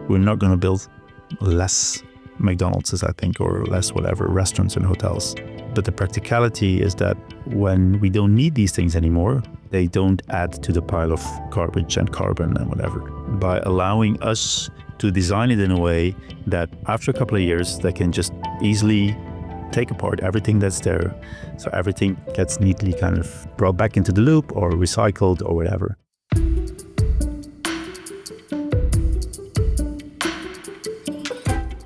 We're not going to build less McDonald's, I think, or less whatever, restaurants and hotels. But the practicality is that when we don't need these things anymore, they don't add to the pile of garbage and carbon and whatever. By allowing us to design it in a way that after a couple of years, they can just easily take apart everything that's there. So everything gets neatly kind of brought back into the loop or recycled or whatever.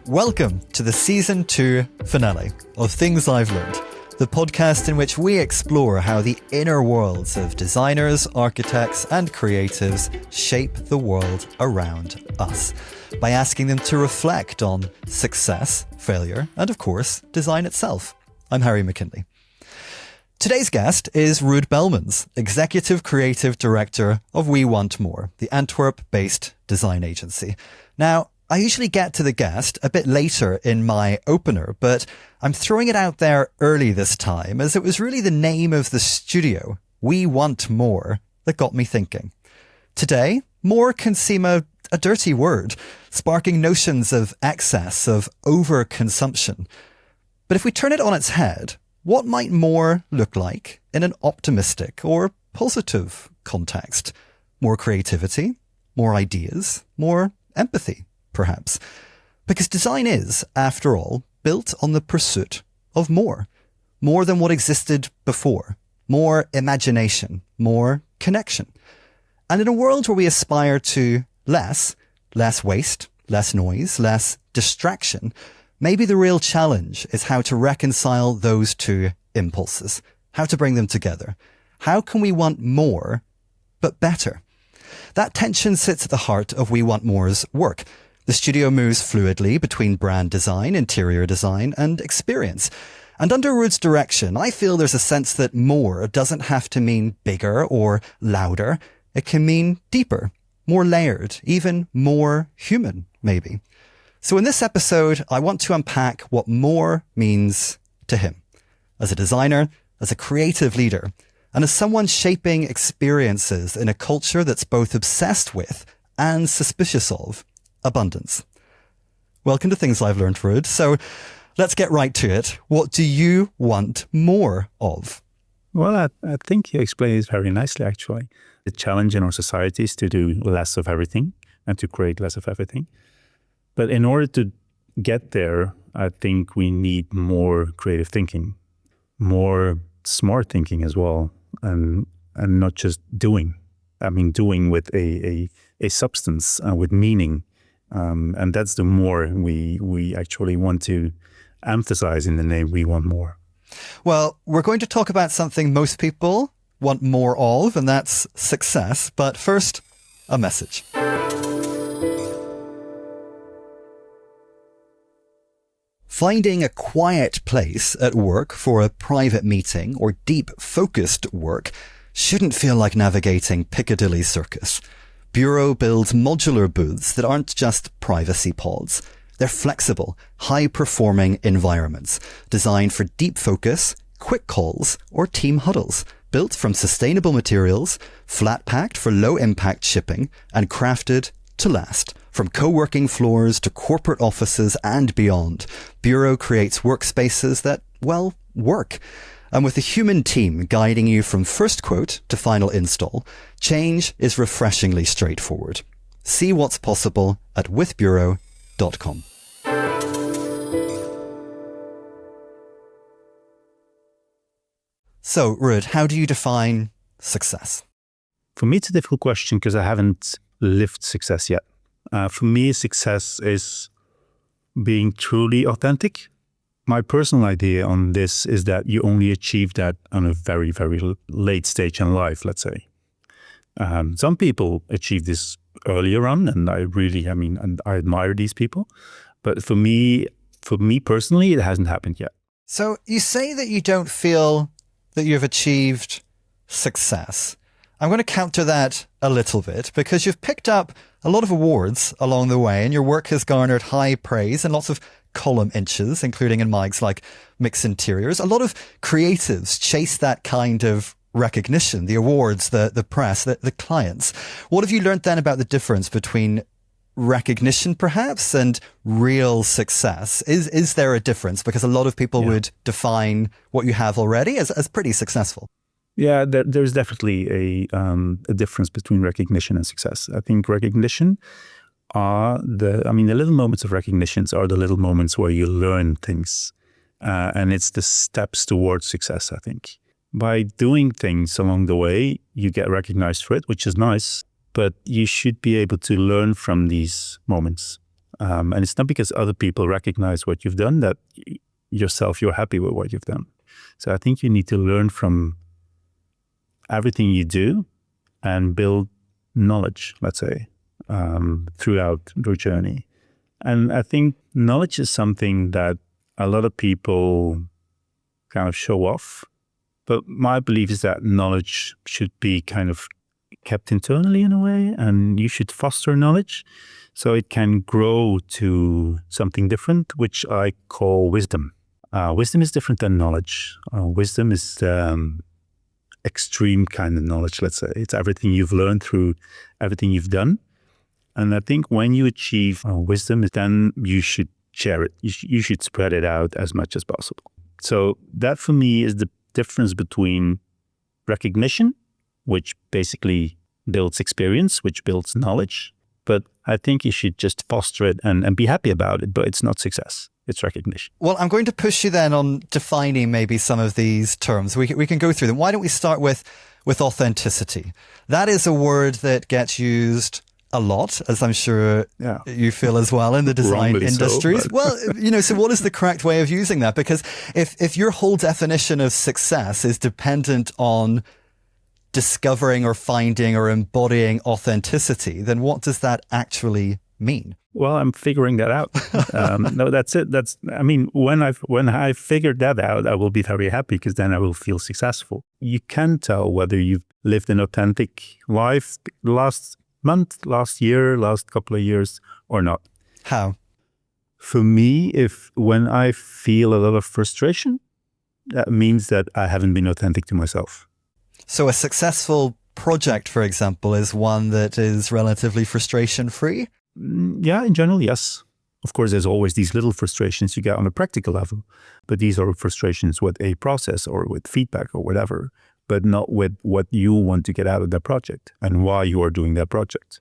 Welcome to the Season 2 finale of Things I've Learned, the podcast in which we explore how the inner worlds of designers, architects, and creatives shape the world around us, by asking them to reflect on success, failure, and of course, design itself. I'm Harry McKinley. Today's guest is Ruud Belmans, Executive Creative Director of WeWantMore, the Antwerp-based design agency. Now, I usually get to the guest a bit later in my opener, but I'm throwing it out there early this time as it was really the name of the studio, WeWantMore, that got me thinking. Today, more can seem a dirty word, sparking notions of excess, of overconsumption. But if we turn it on its head, what might more look like in an optimistic or positive context? More creativity, more ideas, more empathy, perhaps. Because design is, after all, built on the pursuit of more. More than what existed before. More imagination. More connection. And in a world where we aspire to less waste, less noise, less distraction, maybe the real challenge is how to reconcile those two impulses. How to bring them together. How can we want more, but better? That tension sits at the heart of WeWantMore's work. The studio moves fluidly between brand design, interior design, and experience. And under Ruud's direction, I feel there's a sense that more doesn't have to mean bigger or louder. It can mean deeper, more layered, even more human, maybe. So in this episode, I want to unpack what more means to him. As a designer, as a creative leader, and as someone shaping experiences in a culture that's both obsessed with and suspicious of abundance. Welcome to Things I've Learned, Ruud. So let's get right to it. What do you want more of? Well, I think you explained it very nicely, actually. The challenge in our society is to do less of everything and to create less of everything. But in order to get there, I think we need more creative thinking, more smart thinking as well, and not just doing. I mean, doing with a substance, with meaning. And that's the more we actually want to emphasize in the name WeWantMore. Well, we're going to talk about something most people want more of, and that's success. But first, a message. Finding a quiet place at work for a private meeting or deep focused work shouldn't feel like navigating Piccadilly Circus. Bureau builds modular booths that aren't just privacy pods. They're flexible, high-performing environments designed for deep focus, quick calls, or team huddles, built from sustainable materials, flat-packed for low-impact shipping, and crafted to last. From co-working floors to corporate offices and beyond, Bureau creates workspaces that, well, work. And with a human team guiding you from first quote to final install, change is refreshingly straightforward. See what's possible at withbureau.com. So, Ruud, how do you define success? For me, it's a difficult question because I haven't lived success yet. For me, success is being truly authentic. My personal idea on this is that you only achieve that on a very, very late stage in life, let's say. Some people achieve this earlier on, and I admire these people. But for me personally, it hasn't happened yet. So you say that you don't feel that you've achieved success. I'm going to counter that a little bit because you've picked up a lot of awards along the way and your work has garnered high praise and lots of column inches, including in mags like Mix Interiors. A lot of creatives chase that kind of recognition, the awards, the press, the clients. What have you learned then about the difference between recognition perhaps and real success? Is there a difference? Because a lot of people would define what you have already as pretty successful. Yeah, there's definitely a difference between recognition and success. I think recognition the little moments of recognitions are the little moments where you learn things. And it's the steps towards success, I think. By doing things along the way, you get recognized for it, which is nice, but you should be able to learn from these moments. And it's not because other people recognize what you've done that yourself, you're happy with what you've done. So I think you need to learn from everything you do and build knowledge, let's say, throughout your journey. And I think knowledge is something that a lot of people kind of show off. But my belief is that knowledge should be kind of kept internally in a way, and you should foster knowledge so it can grow to something different, which I call wisdom. Wisdom is different than knowledge. Wisdom is extreme kind of knowledge, let's say. It's everything you've learned through everything you've done. And I think when you achieve wisdom, then you should share it. You should spread it out as much as possible. So that for me is the difference between recognition, which basically builds experience, which builds knowledge. But I think you should just foster it and be happy about it. But it's not success. It's recognition. Well, I'm going to push you then on defining maybe some of these terms. We can go through them. Why don't we start with authenticity? That is a word that gets used a lot, as I'm sure you feel as well in the design industries. Well, so what is the correct way of using that? Because if your whole definition of success is dependent on discovering or finding or embodying authenticity, then what does that actually mean? Well, I'm figuring that out. No, that's it. When I figured that out, I will be very happy because then I will feel successful. You can tell whether you've lived an authentic life last month, last year, last couple of years or not. How? For me, when I feel a lot of frustration, that means that I haven't been authentic to myself. So a successful project, for example, is one that is relatively frustration-free? Yeah, in general, yes. Of course, there's always these little frustrations you get on a practical level, but these are frustrations with a process or with feedback or whatever, but not with what you want to get out of that project and why you are doing that project.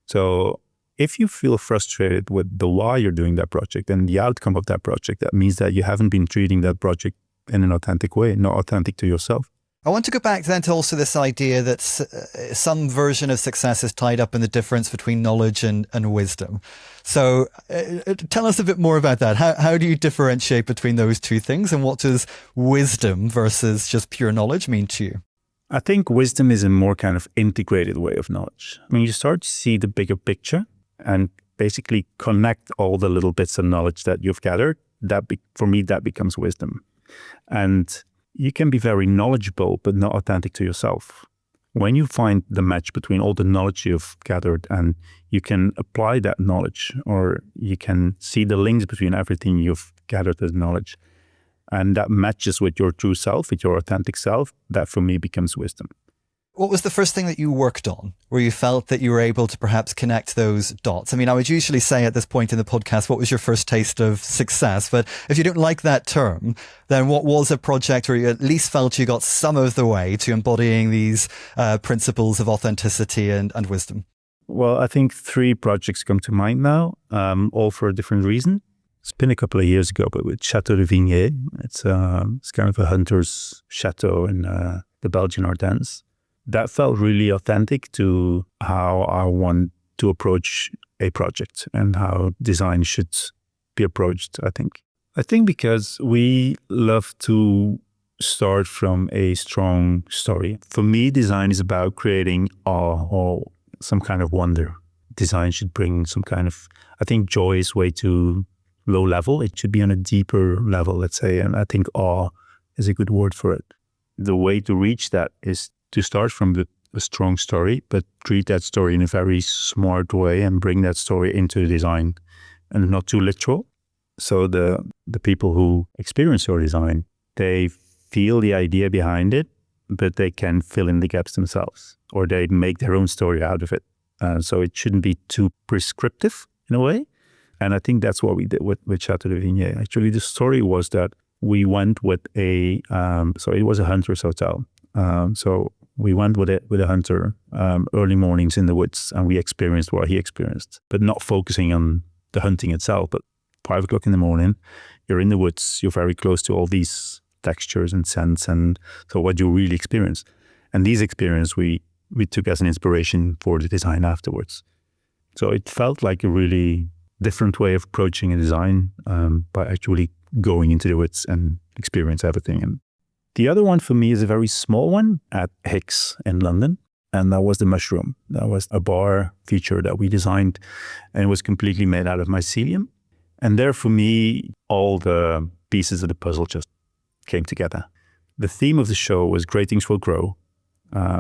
So if you feel frustrated with the why you're doing that project and the outcome of that project, that means that you haven't been treating that project in an authentic way, not authentic to yourself. I want to go back then to also this idea that some version of success is tied up in the difference between knowledge and wisdom. So tell us a bit more about that. How do you differentiate between those two things, and what does wisdom versus just pure knowledge mean to you? I think wisdom is a more kind of integrated way of knowledge. I mean, you start to see the bigger picture and basically connect all the little bits of knowledge that you've gathered. For me, that becomes wisdom. And you can be very knowledgeable, but not authentic to yourself. When you find the match between all the knowledge you've gathered and you can apply that knowledge, or you can see the links between everything you've gathered as knowledge, and that matches with your true self, with your authentic self, that for me becomes wisdom. What was the first thing that you worked on where you felt that you were able to perhaps connect those dots? I mean, I would usually say at this point in the podcast, what was your first taste of success? But if you don't like that term, then what was a project where you at least felt you got some of the way to embodying these principles of authenticity and wisdom? Well, I think 3 projects come to mind now, all for a different reason. It's been a couple of years ago, but with Chateau de Vigny. It's kind of a hunter's chateau in the Belgian Ardennes. That felt really authentic to how I want to approach a project and how design should be approached, I think. I think because we love to start from a strong story. For me, design is about creating awe or some kind of wonder. Design should bring some kind of, I think joy is way too low level. It should be on a deeper level, let's say. And I think awe is a good word for it. The way to reach that is to start from a strong story, but treat that story in a very smart way and bring that story into the design and not too literal. So the people who experience your design, they feel the idea behind it, but they can fill in the gaps themselves, or they make their own story out of it. So it shouldn't be too prescriptive in a way. And I think that's what we did with Chateau de Vigny. Actually, the story was that we went with it was a hunter's hotel. So we went with a hunter early mornings in the woods, and we experienced what he experienced, but not focusing on the hunting itself. But 5 o'clock in the morning, you're in the woods, you're very close to all these textures and scents, and so what you really experience. And these experiences we took as an inspiration for the design afterwards. So it felt like a really different way of approaching a design by actually going into the woods and experience everything. And the other one for me is a very small one at Hicks in London. And that was the mushroom. That was a bar feature that we designed, and it was completely made out of mycelium. And there, for me, all the pieces of the puzzle just came together. The theme of the show was Great Things Will Grow,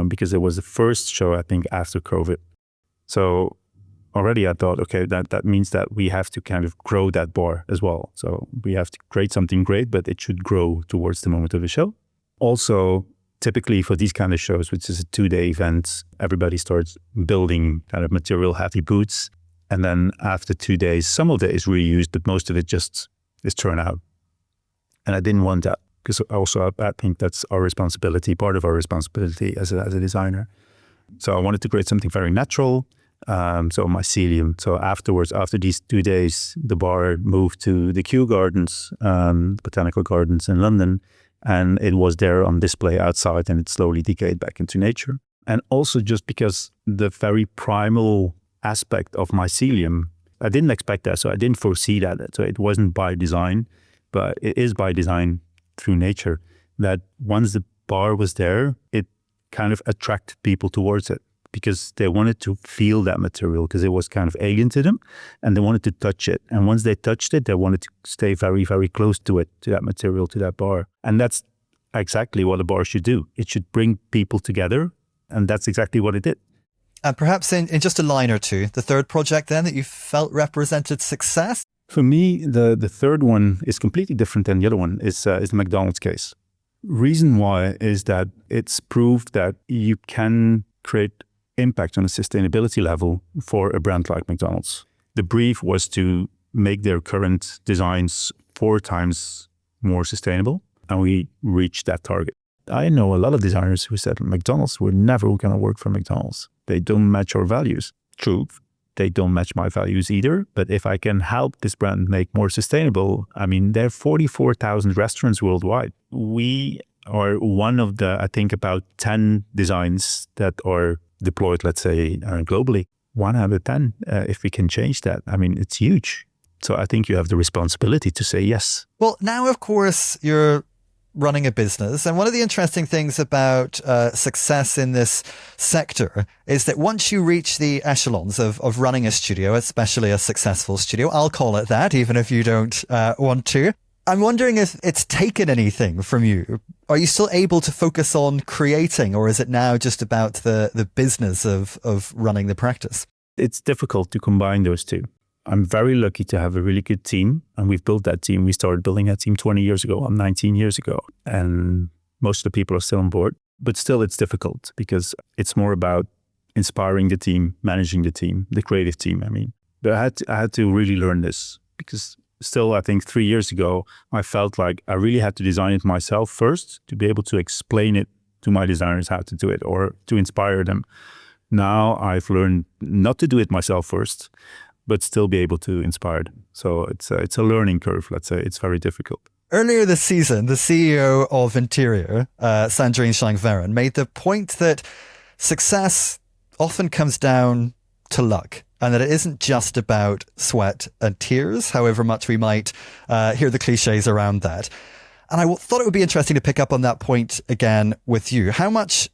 because it was the first show, I think, after COVID. So already I thought, okay, that means that we have to kind of grow that bar as well. So we have to create something great, but it should grow towards the moment of the show. Also, typically for these kind of shows, which is a 2-day event, everybody starts building kind of material-heavy booths. And then after 2 days, some of it is reused, but most of it just is thrown out. And I didn't want that, because also I think that's our responsibility, part of our responsibility as a designer. So I wanted to create something very natural, so mycelium. So afterwards, after these 2 days, the bar moved to the Kew Gardens, Botanical Gardens in London, and it was there on display outside, and it slowly decayed back into nature. And also just because the very primal aspect of mycelium, I didn't expect that, so I didn't foresee that. So it wasn't by design, but it is by design through nature, that once the bar was there, it kind of attracted people towards it, because they wanted to feel that material, because it was kind of alien to them, and they wanted to touch it. And once they touched it, they wanted to stay very, very close to it, to that material, to that bar. And that's exactly what a bar should do. It should bring people together, and that's exactly what it did. And perhaps in just a line or two, the third project then that you felt represented success? For me, the third one is completely different than the other one, is the McDonald's case. Reason why is that it's proved that you can create impact on a sustainability level for a brand like McDonald's. The brief was to make their current designs 4 times more sustainable, and we reached that target. I know a lot of designers who said, McDonald's, we're never going to work for McDonald's. They don't match our values. True, they don't match my values either, but if I can help this brand make more sustainable, I mean, there are 44,000 restaurants worldwide. We are one of the, I think, about 10 designs that are deployed, let's say, globally. 1 out of 10, if we can change that, I mean, it's huge. So I think you have the responsibility to say yes. Well, now, of course, you're running a business. And one of the interesting things about success in this sector is that once you reach the echelons of running a studio, especially a successful studio, I'll call it that, even if you don't want to, I'm wondering if it's taken anything from you. Are you still able to focus on creating, or is it now just about the business of running the practice? It's difficult to combine those two. I'm very lucky to have a really good team, and we've built that team. We started building that team 20 years ago, 19 years ago, and most of the people are still on board. But still, it's difficult because it's more about inspiring the team, managing the team, the creative team. I mean, but I had to really learn this, because still, I think 3 years ago, I felt like I really had to design it myself first to be able to explain it to my designers how to do it or to inspire them. Now I've learned not to do it myself first, but still be able to inspire them. So it's a learning curve, let's say. It's very difficult. Earlier this season, the CEO of Interior, Sandrine Schlank-Veron, made the point that success often comes down to luck, and that it isn't just about sweat and tears, however much we might hear the cliches around that. And I thought it would be interesting to pick up on that point again with you. How much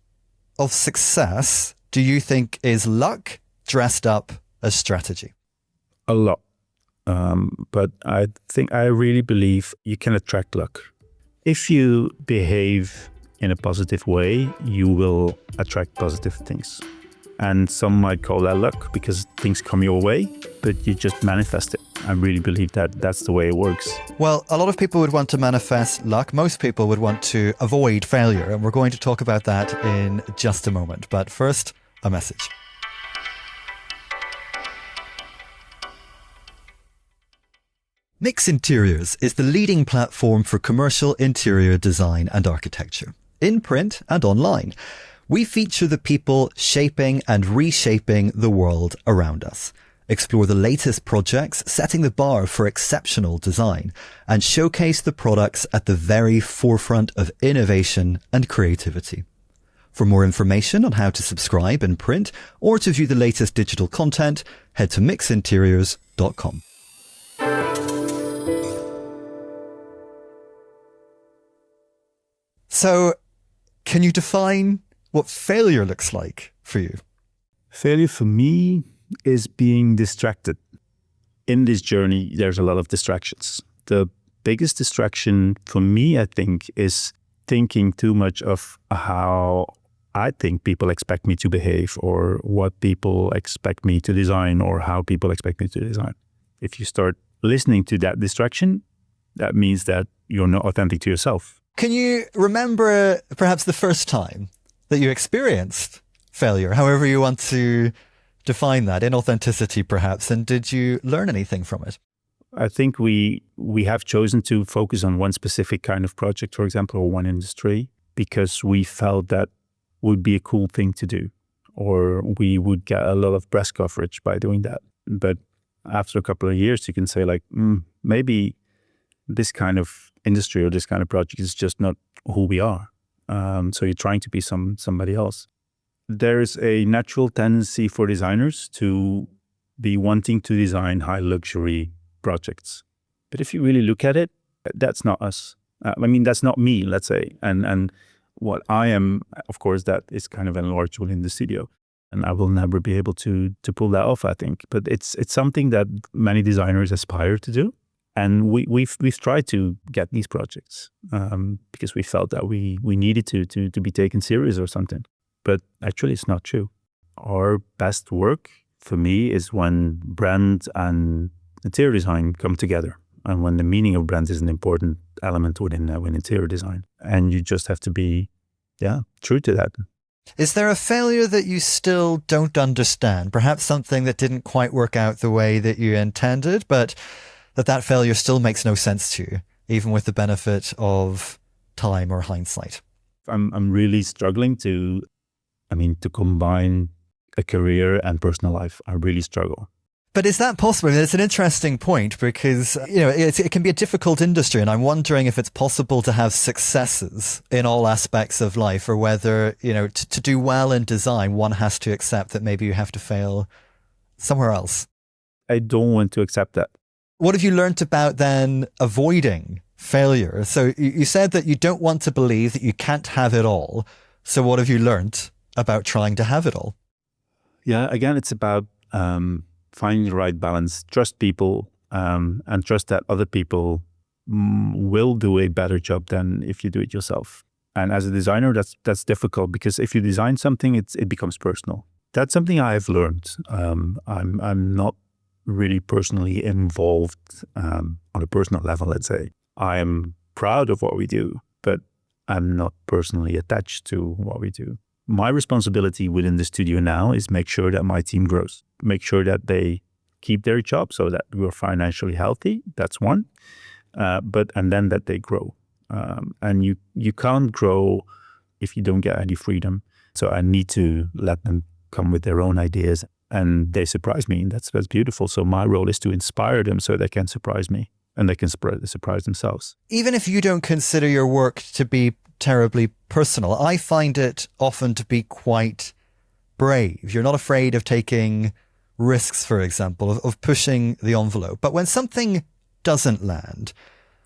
of success do you think is luck dressed up as strategy? A lot. But I really believe you can attract luck. If you behave in a positive way, you will attract positive things. And some might call that luck because things come your way, but you just manifest it. I really believe that that's the way it works. Well, a lot of people would want to manifest luck. Most people would want to avoid failure. And we're going to talk about that in just a moment. But first, a message. Mix Interiors is the leading platform for commercial interior design and architecture, in print and online. We feature the people shaping and reshaping the world around us. Explore the latest projects setting the bar for exceptional design and showcase the products at the very forefront of innovation and creativity. For more information on how to subscribe in print or to view the latest digital content, head to mixinteriors.com. So, can you define what failure looks like for you? Failure for me is being distracted. In this journey, there's a lot of distractions. The biggest distraction for me, I think, is thinking too much of how I think people expect me to behave or what people expect me to design or how people expect me to design. If you start listening to that distraction, that means that you're not authentic to yourself. Can you remember perhaps the first time that you experienced failure, however you want to define that, inauthenticity perhaps, and did you learn anything from it? I think we have chosen to focus on one specific kind of project, for example, or one industry, because we felt that would be a cool thing to do, or we would get a lot of press coverage by doing that. But after a couple of years, you can say like, maybe this kind of industry or this kind of project is just not who we are. So you're trying to be somebody else. There's a natural tendency for designers to be wanting to design high luxury projects. But if you really look at it, that's not us. That's not me, let's say. And what I am, of course, that is kind of enlargeable in the studio. And I will never be able to pull that off, I think. But it's something that many designers aspire to do. And we've tried to get these projects because we felt that we needed to be taken serious or something. But actually, it's not true. Our best work for me is when brand and interior design come together, and when the meaning of brand is an important element within interior design. And you just have to be, true to that. Is there a failure that you still don't understand? Perhaps something that didn't quite work out the way that you intended, but that failure still makes no sense to you, even with the benefit of time or hindsight? I'm really struggling to combine a career and personal life. I really struggle. But is that possible? It's an interesting point because, it can be a difficult industry, and I'm wondering if it's possible to have successes in all aspects of life, or whether, to do well in design, one has to accept that maybe you have to fail somewhere else. I don't want to accept that. What have you learned about then avoiding failure? So you said that you don't want to believe that you can't have it all. So what have you learned about trying to have it all? Yeah, again, it's about finding the right balance. Trust people and trust that other people will do a better job than if you do it yourself. And as a designer, that's difficult because if you design something, it becomes personal. That's something I've learned. I'm not really personally involved on a personal level, let's say. I am proud of what we do, but I'm not personally attached to what we do. My responsibility within the studio now is make sure that my team grows, make sure that they keep their job so that we're financially healthy. That's one. And then that they grow. And you can't grow if you don't get any freedom. So I need to let them come with their own ideas, and they surprise me. And that's beautiful. So my role is to inspire them so they can surprise me and they can surprise themselves. Even if you don't consider your work to be terribly personal, I find it often to be quite brave. You're not afraid of taking risks, for example, of pushing the envelope. But when something doesn't land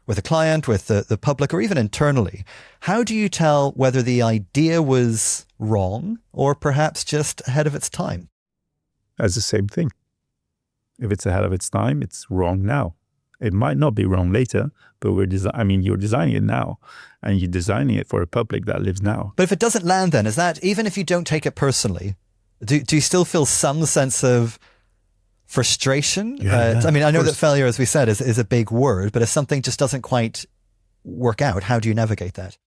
with a client, with the public, or even internally, how do you tell whether the idea was wrong or perhaps just ahead of its time? That's the same thing. If it's ahead of its time, it's wrong now. It might not be wrong later, but you're designing it now, and you're designing it for a public that lives now. But if it doesn't land, then is that, even if you don't take it personally, do you still feel some sense of frustration? Yeah, I know that failure, as we said, is a big word, but if something just doesn't quite work out, how do you navigate that?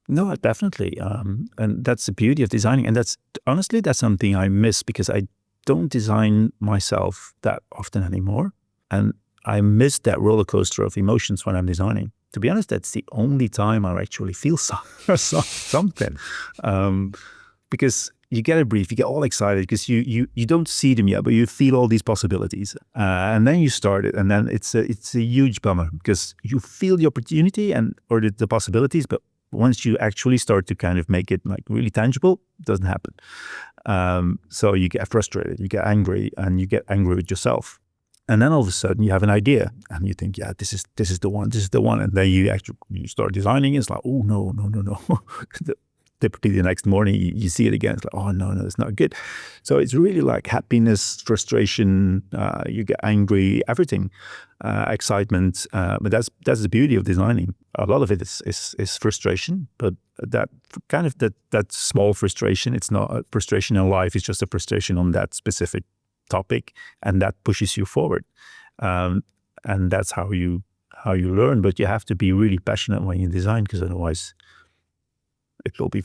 No, definitely. And that's the beauty of designing. And that's something I miss because I don't design myself that often anymore. And I miss that roller coaster of emotions when I'm designing. To be honest, that's the only time I actually feel something. Because you get a brief, you get all excited because you don't see them yet, but you feel all these possibilities. And then you start it, and then it's a huge bummer because you feel the opportunity or the possibilities, but once you actually start to kind of make it like really tangible, it doesn't happen. So you get frustrated, you get angry, and you get angry with yourself. And then all of a sudden you have an idea and you think, yeah, this is the one. And then you start designing. It's like, oh, no. Typically the next morning you see it again. It's like, oh, no, it's not good. So it's really like happiness, frustration, you get angry, everything, excitement. But that's the beauty of designing. A lot of it is frustration, but that kind of that small frustration, it's not a frustration in life. It's just a frustration on that specific topic, and that pushes you forward. And that's how you learn. But you have to be really passionate when you design, because otherwise it will be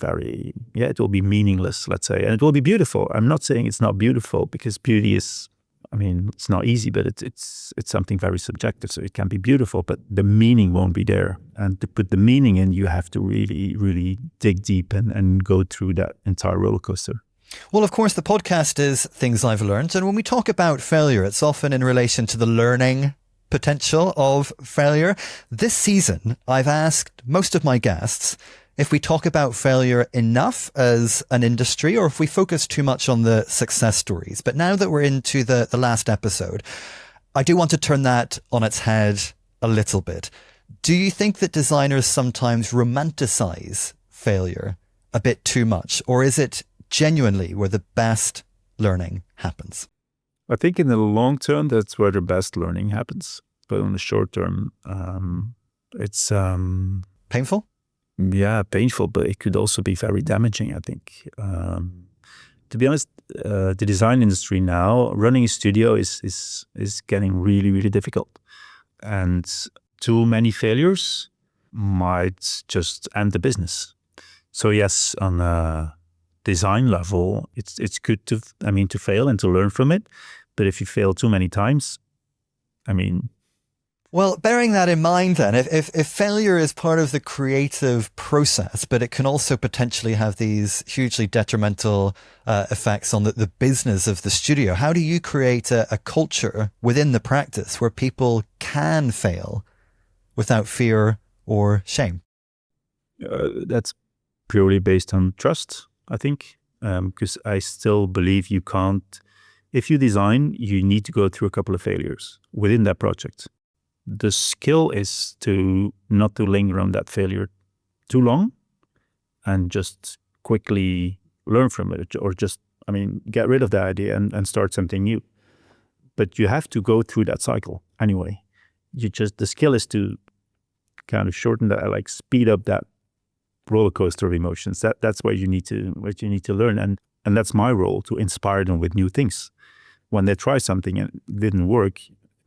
it will be meaningless, let's say. And it will be beautiful. I'm not saying it's not beautiful, because beauty is, it's not easy, but it's something very subjective. So it can be beautiful, but the meaning won't be there. And to put the meaning in, you have to really, really dig deep and go through that entire roller coaster. Well, of course, the podcast is Things I've Learned. And when we talk about failure, it's often in relation to the learning potential of failure. This season, I've asked most of my guests if we talk about failure enough as an industry, or if we focus too much on the success stories. But now that we're into the last episode, I do want to turn that on its head a little bit. Do you think that designers sometimes romanticize failure a bit too much, or is it genuinely where the best learning happens? I think in the long term, that's where the best learning happens. But in the short term, it's painful. Yeah, painful, but it could also be very damaging, I think. To be honest, the design industry now, running a studio is getting really, really difficult. And too many failures might just end the business. So yes, on a design level, it's good to fail and to learn from it. But if you fail too many times, Well, bearing that in mind then, if failure is part of the creative process, but it can also potentially have these hugely detrimental effects on the business of the studio, how do you create a culture within the practice where people can fail without fear or shame? That's purely based on trust, I think, because I still believe you can't. If you design, you need to go through a couple of failures within that project. The skill is to not to linger on that failure too long and just quickly learn from it, or just, get rid of that idea and start something new. But you have to go through that cycle anyway. The skill is to kind of shorten that, like speed up that roller coaster of emotions. That's what you need to learn. And that's my role, to inspire them with new things. When they try something and it didn't work,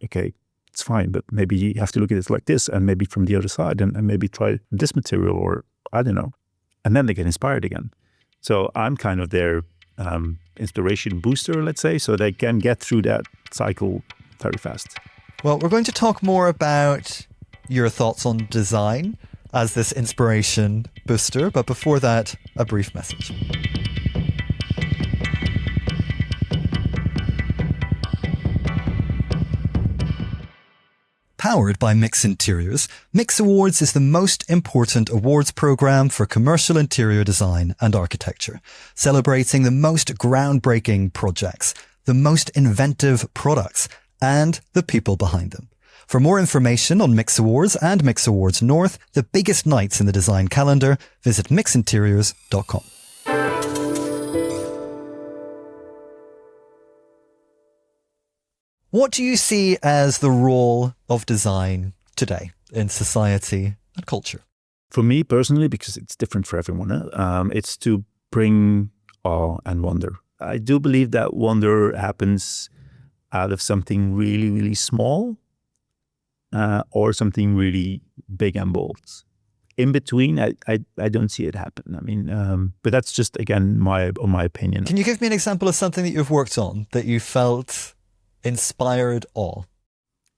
okay, it's fine, but maybe you have to look at it like this, and maybe from the other side, and maybe try this material, or I don't know. And then they get inspired again. So I'm kind of their inspiration booster, let's say, so they can get through that cycle very fast. Well, we're going to talk more about your thoughts on design as this inspiration booster, but before that, a brief message. Powered by Mix Interiors, Mix Awards is the most important awards program for commercial interior design and architecture, celebrating the most groundbreaking projects, the most inventive products, and the people behind them. For more information on Mix Awards and Mix Awards North, the biggest nights in the design calendar, visit mixinteriors.com. What do you see as the role of design today in society and culture? For me personally, because it's different for everyone, it's to bring awe and wonder. I do believe that wonder happens out of something really, really small, or something really big and bold. In between, I don't see it happen. But that's just, again, my opinion. Can you give me an example of something that you've worked on that you felt inspired awe?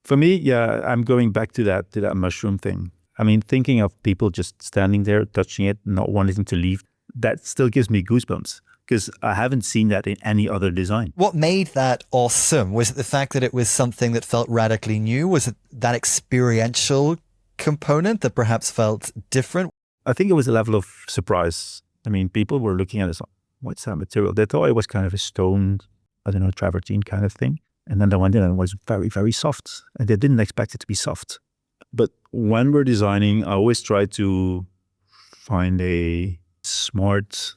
For me, yeah, I'm going back to that mushroom thing. I mean, thinking of people just standing there, touching it, not wanting to leave, that still gives me goosebumps because I haven't seen that in any other design. What made that awesome? Was it the fact that it was something that felt radically new? Was it that experiential component that perhaps felt different? I think it was a level of surprise. I mean, people were looking at it, what's that material? They thought it was kind of a stone, I don't know, travertine kind of thing. And then they went in and it was very, very soft. And they didn't expect it to be soft. But when we're designing, I always try to find a smart,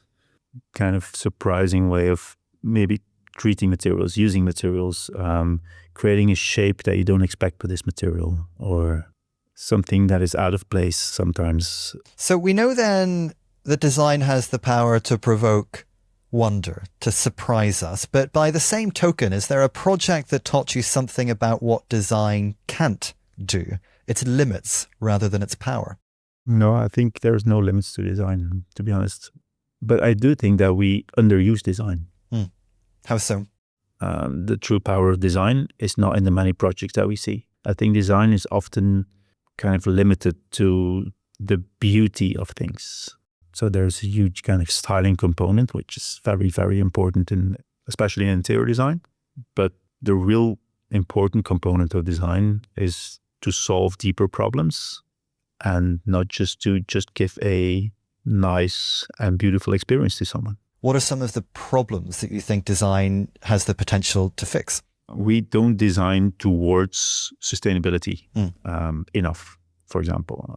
kind of surprising way of maybe treating materials, using materials, creating a shape that you don't expect with this material, or something that is out of place sometimes. So we know then that design has the power to provoke wonder, to surprise us. But by the same token, is there a project that taught you something about what design can't do? Its limits rather than its power? No, I think there's no limits to design, to be honest. But I do think that we underuse design. How so? The true power of design is not in the many projects that we see. I think design is often kind of limited to the beauty of things. So there's a huge kind of styling component, which is very, very important, especially in interior design. But the real important component of design is to solve deeper problems and not just to give a nice and beautiful experience to someone. What are some of the problems that you think design has the potential to fix? We don't design towards sustainability enough, for example.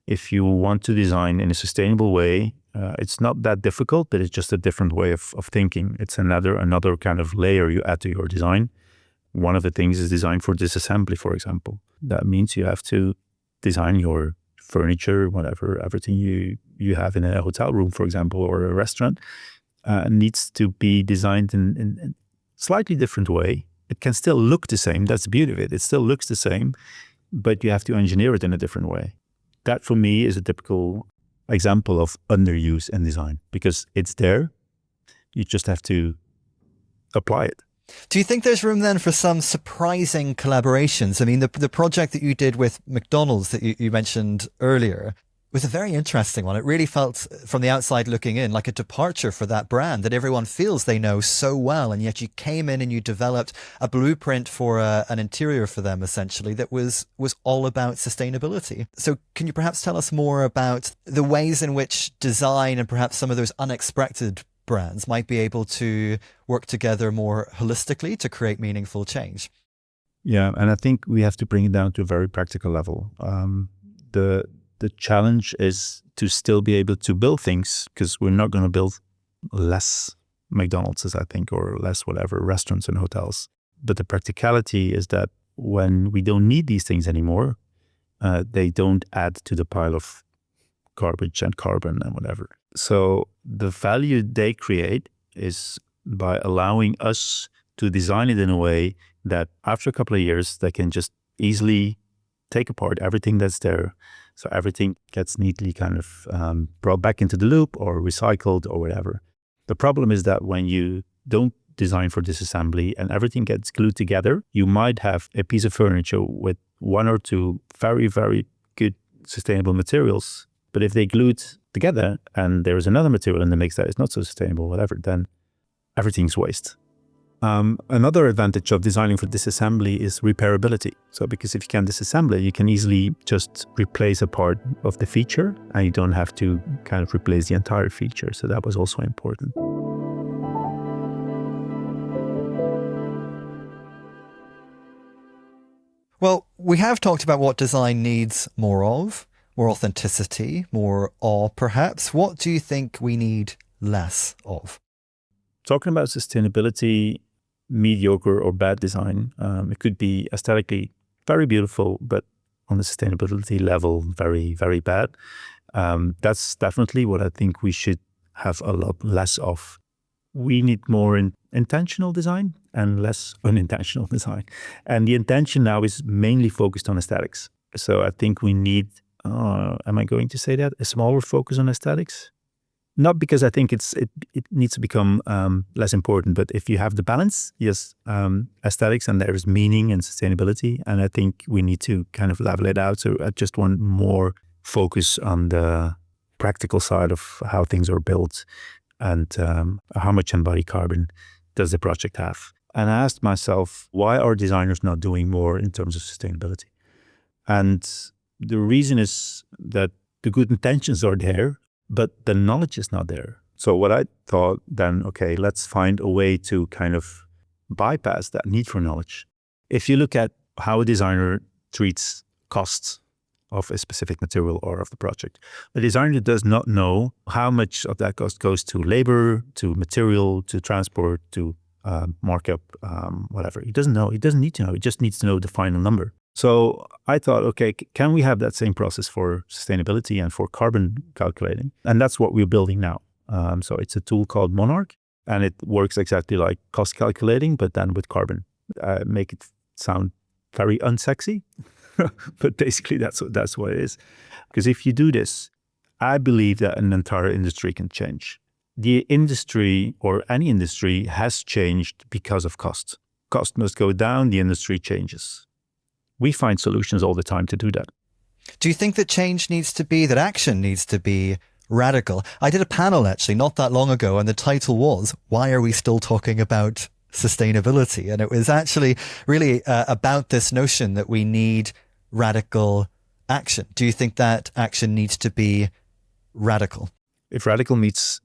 If you want to design in a sustainable way, it's not that difficult, but it's just a different way of thinking. It's another kind of layer you add to your design. One of the things is design for disassembly, for example. That means you have to design your furniture, whatever, everything you have in a hotel room, for example, or a restaurant, needs to be designed in a slightly different way. It can still look the same. That's the beauty of it. It still looks the same, but you have to engineer it in a different way. That, for me, is a typical example of underuse in design because it's there. You just have to apply it. Do you think there's room then for some surprising collaborations? I mean, the project that you did with McDonald's that you mentioned earlier was a very interesting one. It really felt, from the outside looking in, like a departure for that brand that everyone feels they know so well. And yet you came in and you developed a blueprint for an interior for them, essentially, that was all about sustainability. So can you perhaps tell us more about the ways in which design and perhaps some of those unexpected brands might be able to work together more holistically to create meaningful change? Yeah, and I think we have to bring it down to a very practical level. The challenge is to still be able to build things, because we're not going to build less McDonald's, I think, or less whatever, restaurants and hotels. But the practicality is that when we don't need these things anymore, they don't add to the pile of garbage and carbon and whatever. So the value they create is by allowing us to design it in a way that after a couple of years, they can just easily take apart everything that's there. So everything gets neatly kind of brought back into the loop or recycled or whatever. The problem is that when you don't design for disassembly and everything gets glued together, you might have a piece of furniture with one or two very, very good sustainable materials. But if they glued together and there is another material in the mix that is not so sustainable, whatever, then everything's waste. Another advantage of designing for disassembly is repairability. So because if you can disassemble it, you can easily just replace a part of the feature and you don't have to kind of replace the entire feature. So that was also important. Well, we have talked about what design needs more of, more authenticity, more awe perhaps. What do you think we need less of? Talking about sustainability, mediocre or bad design, it could be aesthetically very beautiful, but on the sustainability level, very, very bad. That's definitely what I think we should have a lot less of. We need more intentional design and less unintentional design. And the intention now is mainly focused on aesthetics. So I think we need, am I going to say that? A smaller focus on aesthetics? Not because I think it needs to become less important, but if you have the balance, yes, aesthetics and there is meaning and sustainability, and I think we need to kind of level it out. So I just want more focus on the practical side of how things are built and how much embodied carbon does the project have. And I asked myself, why are designers not doing more in terms of sustainability? And the reason is that the good intentions are there, but the knowledge is not there. So what I thought then, okay, let's find a way to kind of bypass that need for knowledge. If you look at how a designer treats costs of a specific material or of the project, a designer does not know how much of that cost goes to labor, to material, to transport, to markup, whatever. He doesn't know. He doesn't need to know. He just needs to know the final number. So I thought, okay, can we have that same process for sustainability and for carbon calculating? And that's what we're building now. So it's a tool called MONARK, and it works exactly like cost calculating, but then with carbon. Make it sound very unsexy, but basically that's what it is. Because if you do this, I believe that an entire industry can change. The industry or any industry has changed because of cost. Cost must go down, the industry changes. We find solutions all the time to do that. Do you think that that action needs to be radical? I did a panel actually not that long ago, and the title was, "Why Are We Still Talking About Sustainability?" And it was actually really about this notion that we need radical action. Do you think that action needs to be radical? If radical means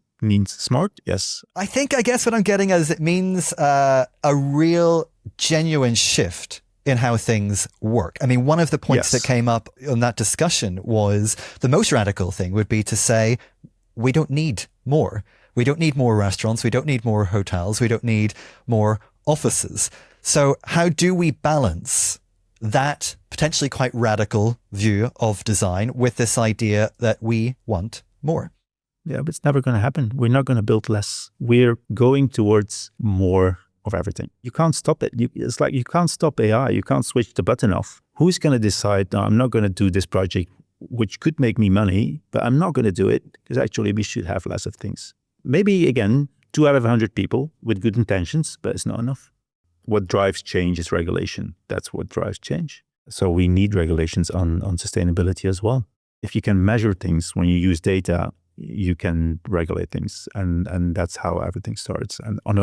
smart, yes. I guess what I'm getting at is it means a real, genuine shift in how things work. I mean, one of the points that came up in that discussion was the most radical thing would be to say, we don't need more. We don't need more restaurants. We don't need more hotels. We don't need more offices. So how do we balance that potentially quite radical view of design with this idea that we want more? Yeah, but it's never going to happen. We're not going to build less. We're going towards more of everything. You can't stop it. It's like you can't stop AI. You can't switch the button off. Who's going to decide, no, I'm not going to do this project, which could make me money, but I'm not going to do it because actually we should have less of things. Maybe, again, 2 out of 100 people with good intentions, but it's not enough. What drives change is regulation. That's what drives change. So we need regulations on sustainability as well. If you can measure things when you use data, you can regulate things, and that's how everything starts. And on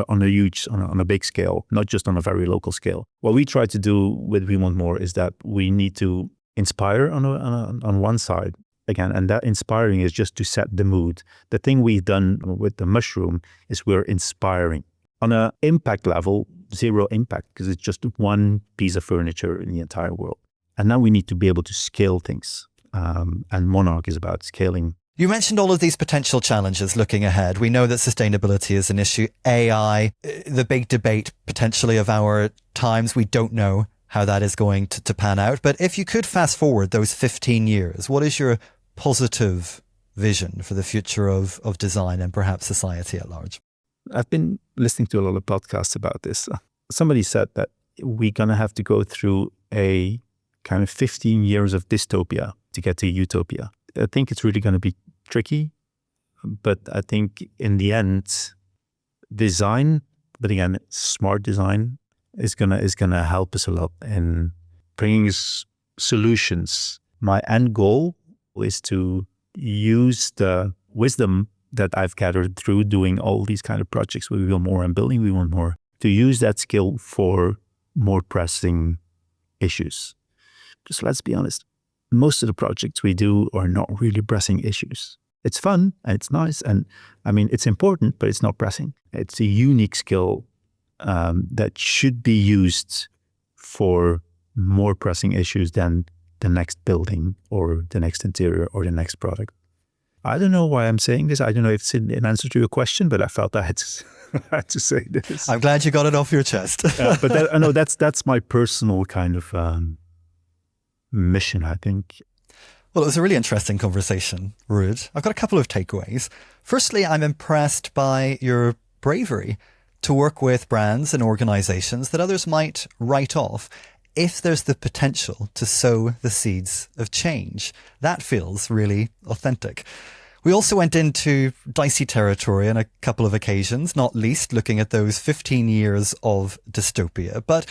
a big scale, not just on a very local scale. What we try to do with WeWantMore is that we need to inspire on one side again, and that inspiring is just to set the mood. The thing we've done with the mushroom is we're inspiring. On an impact level, 0 impact, because it's just one piece of furniture in the entire world. And now we need to be able to scale things, and MONARK is about scaling. You mentioned all of these potential challenges looking ahead. We know that sustainability is an issue. AI, the big debate potentially of our times. We don't know how that is going to pan out. But if you could fast forward those 15 years, what is your positive vision for the future of design and perhaps society at large? I've been listening to a lot of podcasts about this. Somebody said that we're going to have to go through a kind of 15 years of dystopia to get to utopia. I think it's really going to be tricky, but I think in the end, design, but again, smart design is gonna help us a lot in bringing us solutions. My end goal is to use the wisdom that I've gathered through doing all these kind of projects with WeWantMore and building WeWantMore, to use that skill for more pressing issues. Just let's be honest. Most of the projects we do are not really pressing issues. It's fun and it's nice. And I mean, it's important, but it's not pressing. It's a unique skill that should be used for more pressing issues than the next building or the next interior or the next product. I don't know why I'm saying this. I don't know if it's an answer to your question, but I felt I had to say this. I'm glad you got it off your chest. But I know that's my personal kind of mission, I think. Well, it was a really interesting conversation, Ruud. I've got a couple of takeaways. Firstly, I'm impressed by your bravery to work with brands and organizations that others might write off if there's the potential to sow the seeds of change. That feels really authentic. We also went into dicey territory on a couple of occasions, not least looking at those 15 years of dystopia. But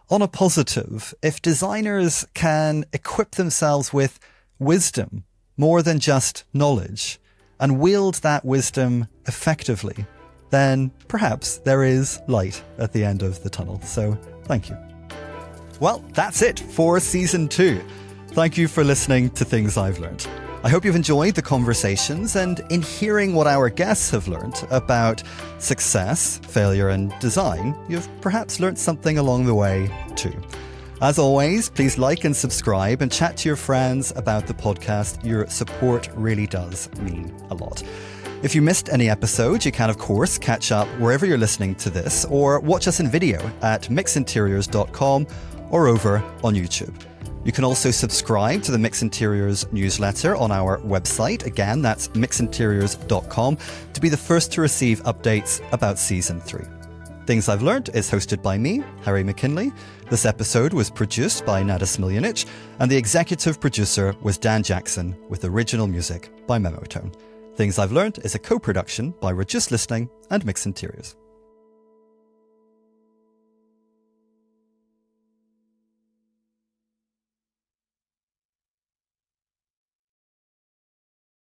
on a positive, if designers can equip themselves with wisdom more than just knowledge and wield that wisdom effectively, then perhaps there is light at the end of the tunnel. So thank you. Well, that's it for season 2. Thank you for listening to Things I've Learned. I hope you've enjoyed the conversations, and in hearing what our guests have learned about success, failure, and design, you've perhaps learned something along the way too. As always, please like and subscribe and chat to your friends about the podcast. Your support really does mean a lot. If you missed any episodes, you can, of course, catch up wherever you're listening to this, or watch us in video at mixinteriors.com or over on YouTube. You can also subscribe to the Mix Interiors newsletter on our website. Again, that's mixinteriors.com to be the first to receive updates about Season 3. Things I've Learned is hosted by me, Harry McKinley. This episode was produced by Nada Smiljanic, and the executive producer was Dan Jackson, with original music by Memotone. Things I've Learned is a co-production by Reduced Listening and Mix Interiors.